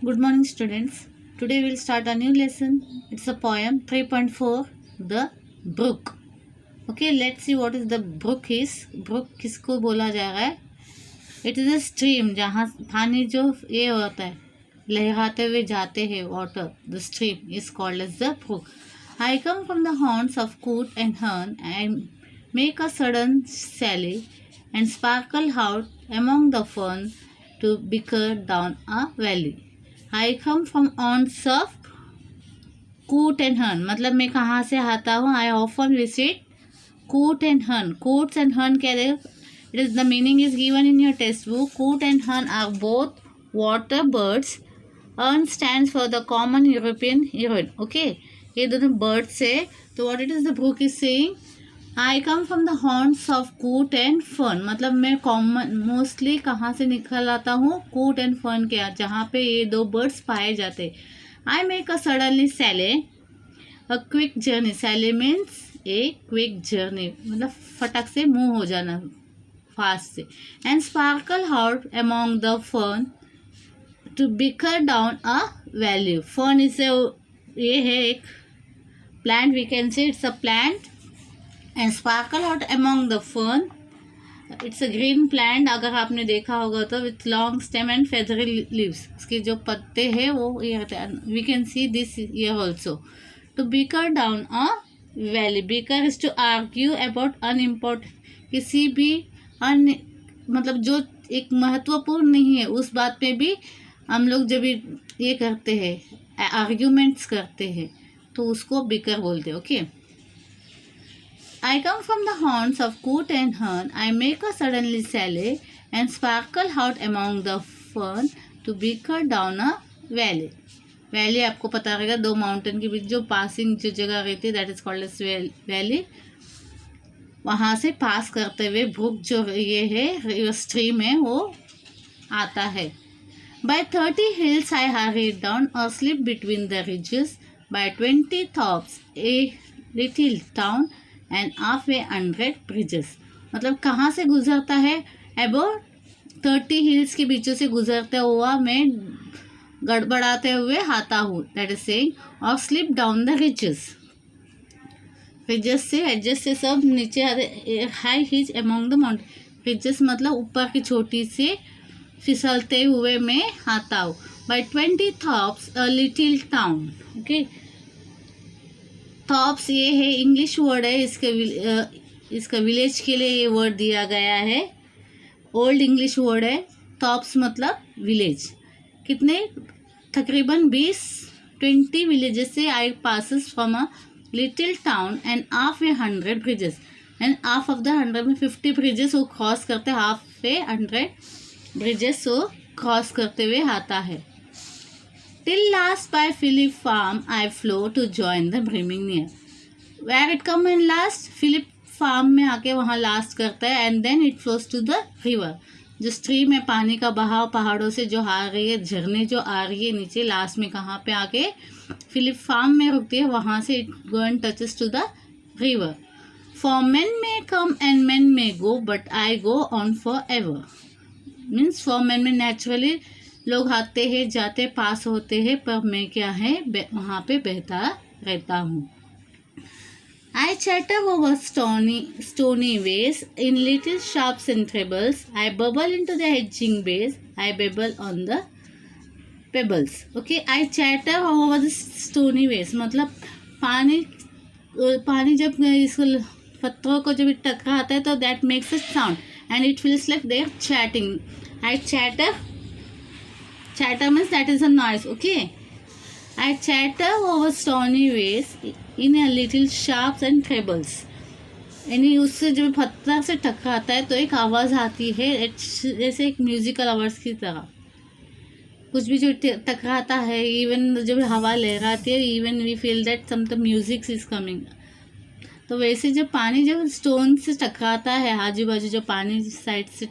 Good morning, students. Today we'll start a new lesson. It's a poem 3.4, The Brook. Okay, let's see what is the brook is. Brook किसको बोला जा रहा है? It is a stream जहाँ पानी जो ये होता है लहराते हुए जाते हैं water. The stream is called as the brook. I come from the haunts of coot and hern and make a sudden sally and sparkle out among the fern to bicker down a valley. I come from haunts of coot and hern. मतलब मैं कहाँ से आता हूँ? I often visit coot and hern. Coots and hern कह रहे हो? It is the meaning is given in your textbook. Coot and hern are both water birds. Hern stands for the common European heron. Okay, ये दोनों birds है. तो what it is the book is saying? I come from the haunts of coot and fern. मतलब मैं common mostly कहाँ से निकल आता हूँ? coot and fern के जहाँ पे ये दो birds पाए जाते. I make a suddenly sally, a quick journey. Sally means a quick journey. मतलब फटक से मूव हो जाना फास्ट से. And sparkle out among the fern to bicker down a valley. Fern is a ये है एक plant. We can say it's a plant. And sparkle out among the fern. It's a green plant. अगर आपने देखा होगा तो with long stem and feathery leaves. उसके जो पत्ते हैं वो ये होते हैं. We can see this here also. To bicker down a valley. Bicker is to argue about unimportant. किसी भी मतलब जो एक महत्वपूर्ण नहीं है उस बात पे भी हम लोग जब ये करते हैं आर्ग्यूमेंट्स करते हैं तो उसको बिकर बोलते हैं. Okay. I come from the haunts of coot and hern. I make a suddenly sally and sparkle out among the fern to bicker down a valley. Valley आपको पता रहेगा दो माउंटेन के बीच जो पासिंग जो जगह रहती है that is called as valley. वहाँ से पास करते हुए ब्रुक जो ये है स्ट्रीम है वो आता है. By 30 hills I hurried down or slipped between the ridges. By 20 tops a little town and halfway 100 bridges. मतलब कहाँ से गुजरता है? अबाउट 30 हिल्स के बीचों से गुजरता हुआ मैं गड़बड़ाते हुए आता हूँ. दैट इज सेइंग और slip down the ridges. Ridges से एडजस्ट से सब नीचे high his among the mountain. Ridges मतलब ऊपर की छोटी से फिसलते हुए मैं आता हूँ. By 20 thorps a little town. Okay. Thorps ये है इंग्लिश वर्ड है. इसका विलेज के लिए ये वर्ड दिया गया है. ओल्ड इंग्लिश वर्ड है. थॉप्स मतलब विलेज. कितने तकरीबन 20 विलेजेस से I passes from a little town and half a 100 bridges. And half of the 100 में 50 ब्रिजेस वो क्रॉस करते हाफ ए 100 ब्रिजेस वो क्रॉस करते हुए आता है. Till last by Philip Farm I flow to join the brimming near. Where it come and last? Philip Farm में आके वहाँ लास्ट करता है and then it flows to the river. जो स्ट्रीम में पानी का बहाव पहाड़ों से जो आ रही है झरने जो आ रही है नीचे लास्ट में कहाँ पे आके फिलिप फार्म में रुकती है. वहाँ से it go and touches to the river. For men may come and men may go but I go on forever. Means for men में नेचुरली लोग आते हैं जाते पास होते हैं पर मैं क्या है वहाँ पे बहता रहता हूँ. I chatter over stony ways in little sharps and trebles. I bubble into the hedging bays. I babble on the pebbles. Okay, I chatter over the stony ways. मतलब पानी जब इस पत्थरों को जब टकराता है तो that makes a sound and it feels like they are chatting. I chatter. Chatter means that is a noise. Okay. I chatter over stony ways in a little sharps and trebles. यानी उससे जब पत्थर से टकराता है तो एक आवाज़ आती है जैसे एक म्यूजिकल आवाज़ की तरह. कुछ भी जो टकराता है इवन जब हवा लहराती है even we feel that some the music is coming. तो वैसे जब पानी जब स्टोन से टकराता है आजू बाजू जो पानी साइड से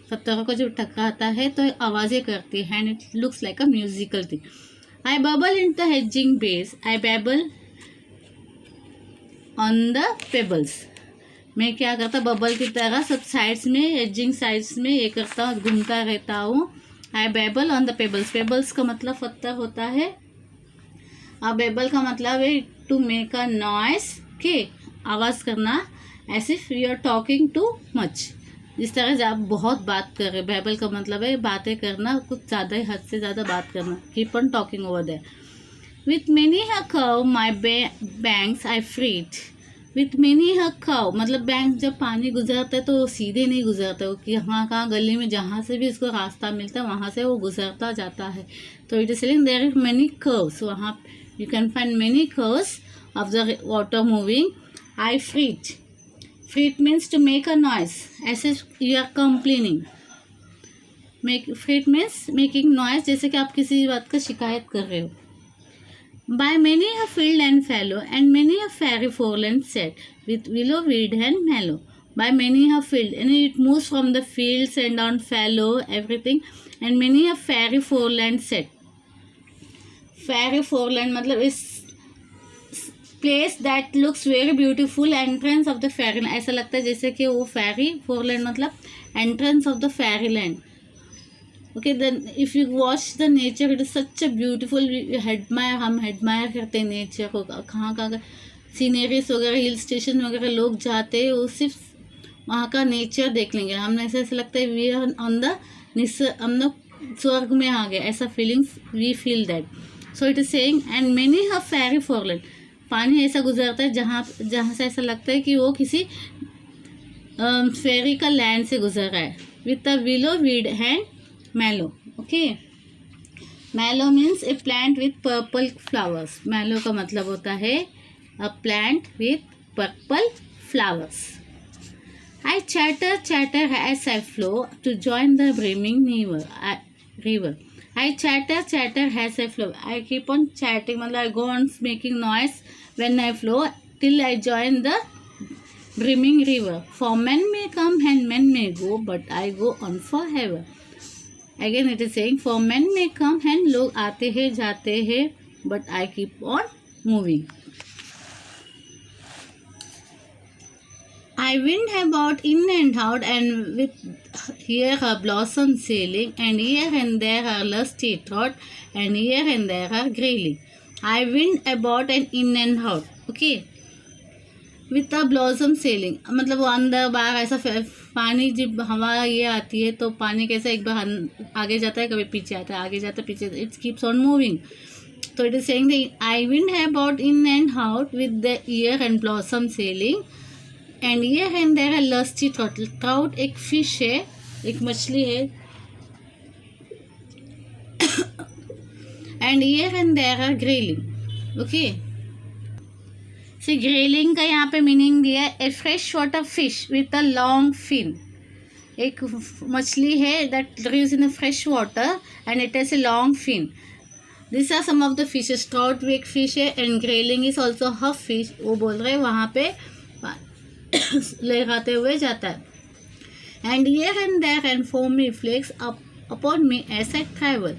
पत्थरों को जब टकराता है तो आवाज़ें करती है and it looks like a musical thing. I bubble in the hedging bays. I babble on the pebbles. मैं क्या करता बबल की तरह सब साइड्स में एजिंग साइड्स में ये करता हूँ घूमता रहता हूँ I babble on the pebbles. Pebbles का मतलब पत्थर होता है। अब बेबल का मतलब है टू मेक अ नॉइस, के आवाज़ करना, as if you are talking too much, जिस तरह से आप बहुत बात कर रहे। बेबल का मतलब है बातें करना, कुछ ज़्यादा ही, हद से ज़्यादा बात करना। Keep on talking over there. With many a curve my banks I fret. With many a curve मतलब बैंक जब पानी गुजरता है तो वो सीधे नहीं गुजरता, वो कि कहाँ गली में जहाँ से भी इसको रास्ता मिलता है वहाँ से वो गुजरता जाता है। तो it is saying there is many curves, वहाँ you can find many curves of the water moving. I fret. Fret means to make a noise, ऐसे you are complaining. Fret means making noise, जैसे कि आप किसी बात का शिकायत कर रहे हो। By many a field and fallow, and many a fairy foreland set, with willow, weed, and mallow. By many a field, and it moves from the fields and on fallow, everything, and many a fairy foreland set. Fairy foreland मतलब इस place that looks very beautiful, entrance of the fairyland. ऐसा लगता है जैसे कि वो fairy foreland मतलब entrance of the fairyland. Okay, then if you watch the nature, it is such a beautiful, हम admire करते हैं नेचर को। कहाँ सीनरीज वगैरह, हिल स्टेशन वगैरह लोग जाते हैं, वो सिर्फ वहाँ का नेचर देख लेंगे। हमें ऐसा लगता है वी आर ऑन द हम लोग स्वर्ग में आ गए, ऐसा feelings we feel that. So it is saying and many have fairy foreland. पानी ऐसा गुजरता है जहाँ से ऐसा लगता है कि वो किसी फेरी का लैंड से गुजर रहा है। With a willow, weed and mallow. Okay, mallow means a plant with purple flowers. mallow का मतलब होता है a plant with purple flowers. I chatter as I flow to join the brimming river. I chatter as I flow. I keep on chatting, मतलब I go on making noise when I flow till I join the brimming river. For men may come and men may go, but I go on forever. Again it is saying for men may come and लोग आते हैं जाते हैं, but I keep on moving. I wind about in and out, and with here a blossom sailing, and here and there are lusty trot, and here and there are grayling. I wind about and in and out. Okay. With a blossom selling मतलब वो अंदर बाहर ऐसा पानी जब हवा ये आती है तो पानी कैसा एक बार आगे जाता है, कभी पीछे आता है, आगे जाता है पीछे, इट्स कीप्स ऑन मूविंग. तो it is saying the I wind है about in and out with the here and blossom sailing, and here and there है लस्टी ट्राउट. ट्राउट एक फिश है, एक मछली है, and here and there are grayling. Okay, grayling का यहाँ पे मीनिंग दिया है a fresh water fish with a long fin. एक मछली है that lives in a fresh water and it has a long fin. This are some of the fishes. Trout भी एक फिश है एंड ग्रेलिंग इज ऑल्सो हर fish. वो बोल रहे हैं वहाँ पे लहराते हुए जाता है. And here and there and foamy flakes upon me as I travel.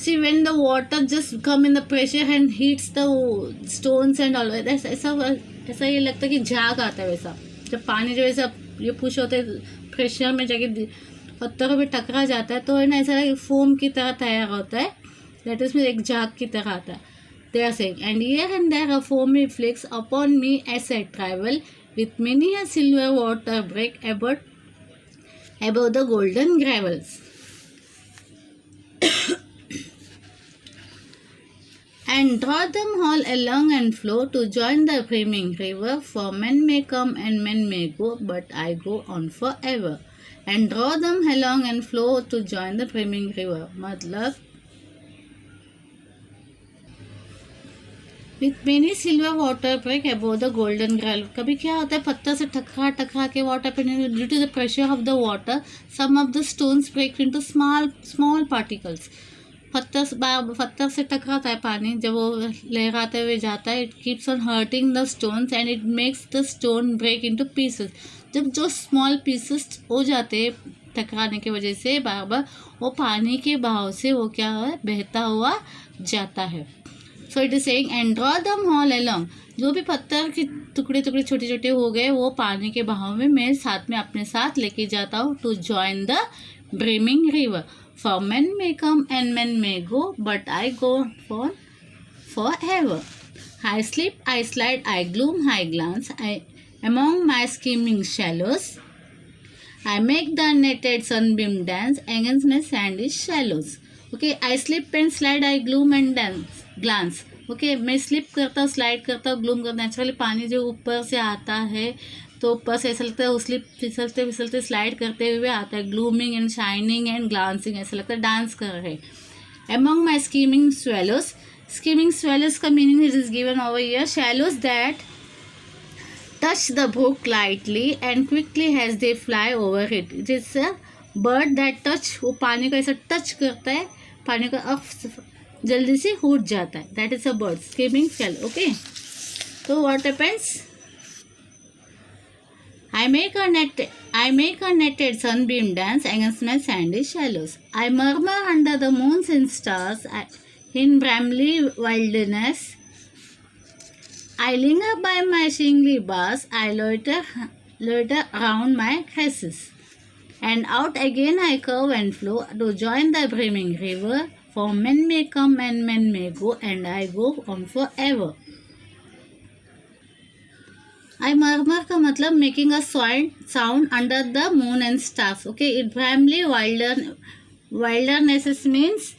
See, when the water just come in the pressure and hits the stones and all, ऐसा ये लगता है कि झाग आता है. वैसा जब पानी जो ऐसा ये पुश होते है प्रेशर में जाके पत्थरों पे टकरा जाता है तो है ना, ऐसा फोम की तरह तैयार होता है. दैट इज में एक झाग की तरह आता है. They are saying and here and there are foamy flakes upon me as I travel with many a silver water break above the golden gravels. And draw them all along and flow to join the brimming river. For men may come and men may go, but I go on forever. And draw them along and flow to join the brimming river. मतलब with many silver water break above the golden gravel. कभी क्या होता है पत्थर से टकरा के water पे due to the pressure of the water, some of the stones break into small particles. पत्थर से टकराता है पानी, जब वो लहराते हुए जाता है it keeps on hurting the stones and it makes the stone break into pieces. जब जो स्मॉल पीसेस हो जाते हैं टकराने की वजह से बार बार, वो पानी के बहाव से वो क्या है बहता हुआ जाता है. सो it is saying and draw them all along. जो भी पत्थर के टुकड़े छोटे छोटे हो गए वो पानी के बहाव में मैं साथ में अपने साथ लेके जाता हूँ to join the brimming river. For men may come and men may go, but I go for forever. I sleep, I slide, I gloom, I glance, among my scheming shallows. I make the netted sunbeam dance against my sandy shallows. Okay, I slip and slide, I gloom and dance, glance. Okay मैं slip करता हूँ, slide करता हूँ, gloom करता हूँ. Naturally पानी जो ऊपर से आता है तो ऊपर से ऐसा लगता है, स्लिप फिसलते फिसलते स्लाइड करते हुए आता है. ग्लूमिंग एंड शाइनिंग एंड ग्लांसिंग, ऐसा लगता है डांस कर रहे. एमंग माई स्कीमिंग स्वेलोज. स्कीमिंग स्वेलोज का meaning it is given over here. Shallows that touch the brook lightly and quickly as they fly over it. It is a bird that touch, वो पानी को ऐसा touch करता है, पानी का जल्दी से उठ जाता है. That is a bird, skimming shell. Okay, so what happens? I make a netted sunbeam dance against my sandy shallows. I murmur under the moons and stars in Bramley wilderness. I linger by my shingly bars, I loiter around my cresses. And out again I curve and flow to join the brimming river, for men may come and men may go, and I go on forever. I murmur का मतलब making a sound under the moon and stars. Okay, it Bramley wilderness means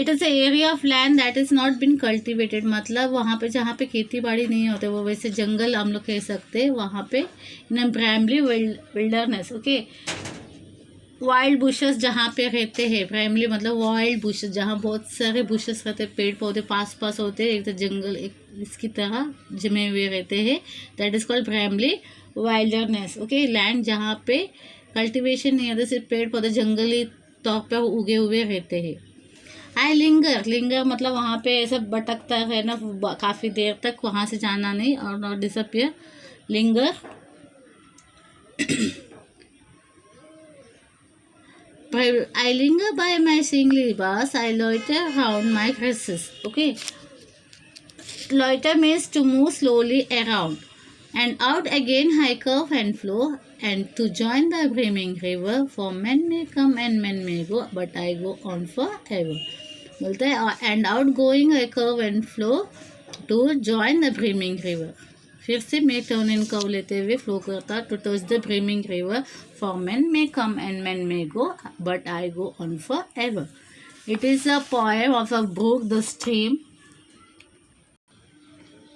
it is a area of land that is not been cultivated. मतलब वहाँ पे जहाँ पे खेती बाड़ी नहीं होते, वो वैसे जंगल हम लोग कह सकते हैं वहाँ पे. In brambly wilderness. Okay, wild bushes जहाँ पे रहते हैं. ब्रैमली मतलब वाइल्ड बुशेस, जहाँ बहुत सारे बुशेस रहते हैं, पेड़ पौधे पास पास होते हैं, एक तो जंगल एक इसकी तरह जमे हुए रहते हैं. That is called Bramalea wilderness. Okay, land जहाँ पे कल्टिवेशन नहीं होता, सिर्फ पेड़ पौधे जंगली तौर पर उगे हुए रहते हैं. आई लिंगर मतलब वहाँ पे ऐसा भटकता है ना काफ़ी देर तक, वहाँ से जाना नहीं और not disappear. Linger. I linger by my shingly bars, I loiter around my cresses. Okay, loiter means to move slowly around. And out again I curve and flow, and to join the brimming river, for men may come and men may go, but I go on forever. बोलते हैं and out going I curve and flow to join the brimming river. फिर से मैं turn and curve लेते हुए flow करता to touch the brimming river, for man may come and man may go, but I go on forever. It is a poem of a brook, the stream.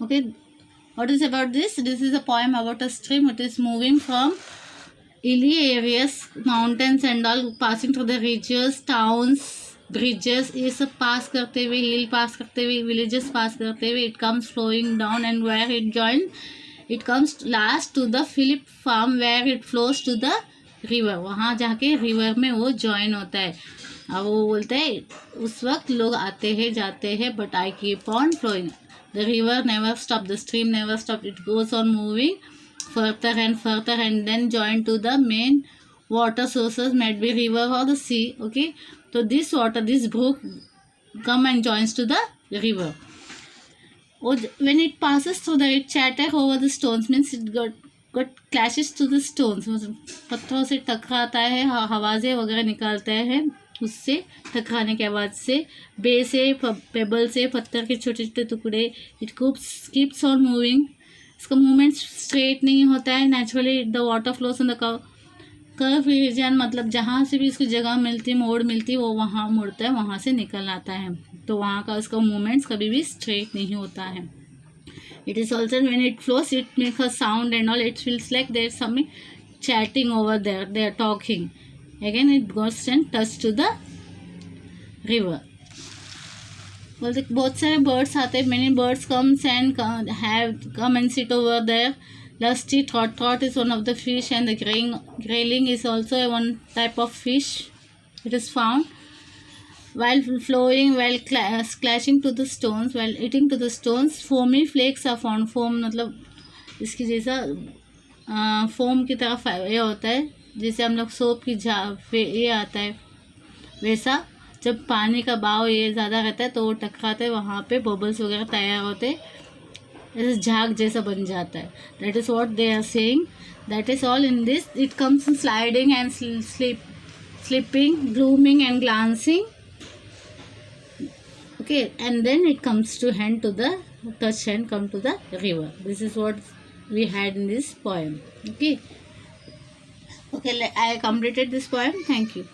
Okay, what is about this? This is a poem about a stream. It is moving from hilly areas, mountains and all, passing through the ridges, towns, bridges, ये सब पास करते हुए, हिल पास करते हुए, villages पास करते हुए, it comes flowing down and where it join, it comes last to the Philip farm where it flows to the river. वहाँ जाके रिवर में वो जॉइन होता है. अब वो बोलते हैं उस वक्त लोग आते हैं जाते हैं, but I keep on flowing. The river never stopped, the stream never stopped. It goes on moving further and then join to the main water sources, might be river or the sea. Okay, so this water, this brook come and joins to the river. When it passes through the, it chatter over the stones, means it got clashes to the stones. पत्थरों से टकराता है, आवाज़ें वगैरह निकालता है, उससे टकराने के आवाज़ से, बे से, पेबल से, पत्थर के छोटे छोटे टुकड़े. It keeps on moving. इसका मूवमेंट स्ट्रेट नहीं होता है. Naturally the water flows in the curve region, मतलब जहाँ से भी इसको जगह मिलती, मोड़ मिलती, वो वहाँ मुड़ता है, वहाँ से निकल आता है. तो वहाँ का उसका मूवमेंट्स कभी भी स्ट्रेट नहीं होता है. It is also when it flows it make a sound and all. It feels like there something chatting over there, they are talking. Again it goes and touch to the river. बोलते बहुत सारे birds आते हैं. many birds comes and come and sit over there. Lusty trout is one of the fish, and the grayling is also one type of fish. It is found while flowing, while clashing to the stones, while eating to the stones. Foamy flakes are found. foam मतलब इसकी जैसा foam की तरफ ये होता है, जैसे हम लोग सोप की ये आता है वैसा. जब पानी का बहाव ये ज़्यादा रहता है तो वो टकराते हैं, वहाँ पे बबल्स वगैरह तैयार होते हैं, ऐसे झाग जैसा बन जाता है. That is what they are saying. That is all in this. It comes sliding and slipping, blooming and glancing. Okay, and then it comes to hand to the touch and come to the river. This is what we had in this poem. Okay, I completed this poem. Thank you.